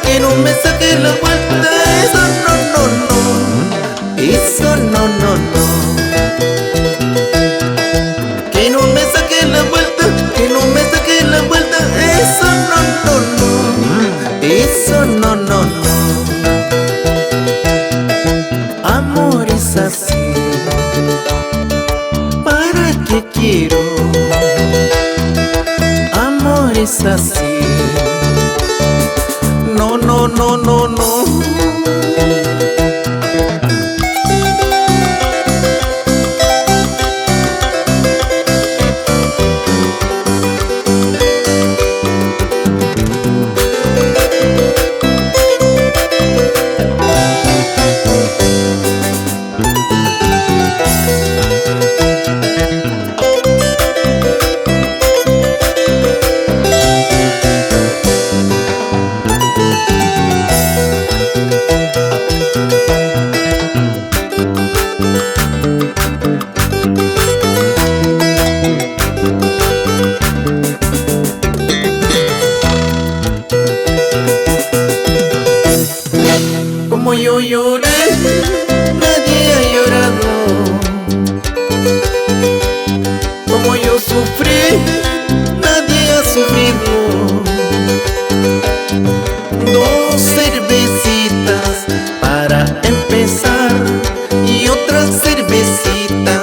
Que no me saque la vuelta, eso no, no, no, eso no, no, no. Que no me saque la vuelta, que no me saque la vuelta, eso no, no, no, eso no, no, no. Amor es así, ¿para qué quiero? Amor es así. No, no, no, no, no. Como yo lloré, nadie ha llorado. Como yo sufrí, nadie ha sufrido. Dos cervecitas para empezar y otra cervecita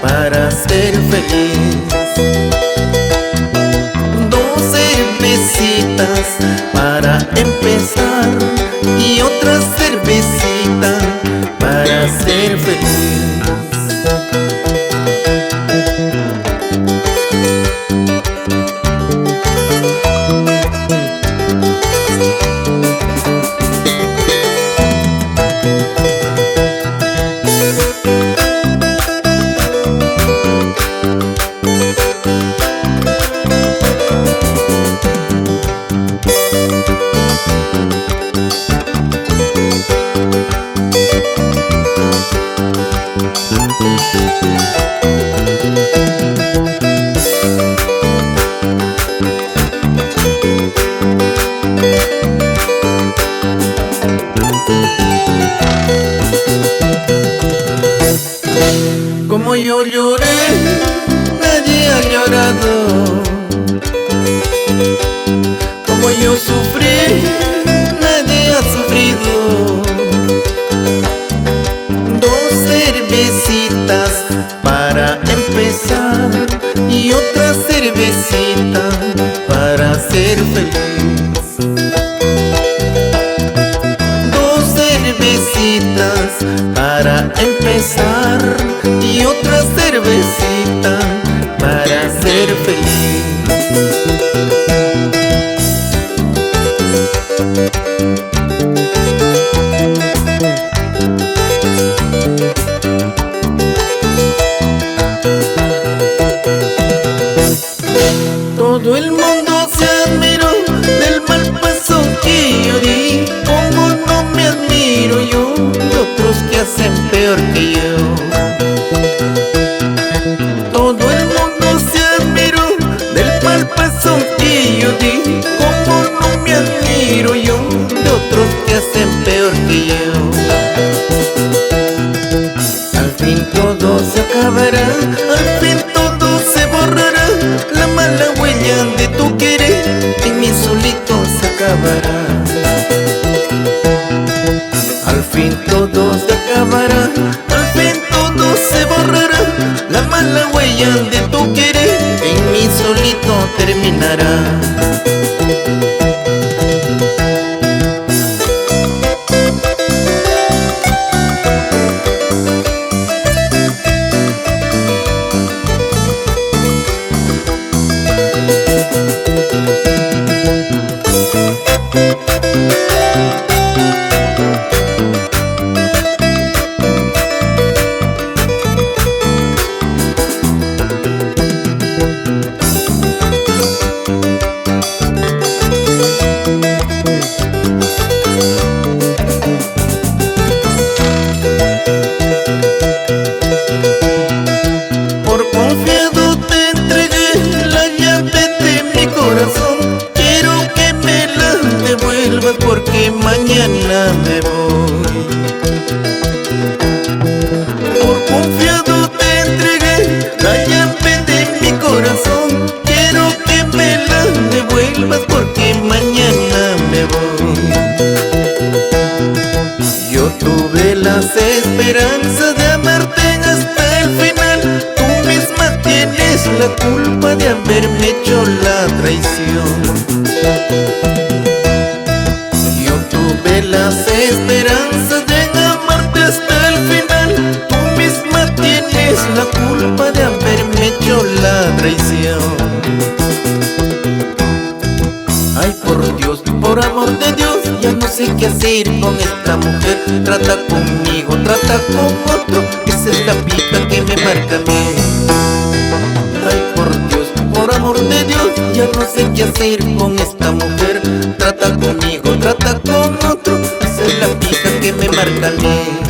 para ser feliz. Dos cervecitas para empezar y otra cervecita para ser feliz. Como yo lloré, nadie ha llorado. Como yo sufrí, nadie ha sufrido. Dos cervecitas para empezar y otra cervecita para ser feliz. Dos cervecitas para empezar y otra cervecita para ser feliz. Todo el mundo se admiró del mal paso que yo di. Como no me admiro yo de otros que hacen peor que yo. Todo el mundo se admiró del mal paso que yo di. Como no me admiro yo de otros que hacen peor que yo. Al fin todo se acabará, al fin todo se borrará. La mala huella de tu querer en mí solito se acabará. Al fin todo se acabará, tuve las esperanzas de amarte hasta el final. Tú misma tienes la culpa de haberme hecho la traición. Yo tuve las esperanzas de amarte hasta el final. Tú misma tienes la culpa de haberme hecho la traición. Ay, por Dios, por amor de Dios, ya no sé qué hacer con esta mujer. Trata conmigo, trata con otro, esa es la pita que me marca a mí. Ay, por Dios, por amor de Dios, ya no sé qué hacer con esta mujer. Trata conmigo, trata con otro, esa es la pita que me marca a mí.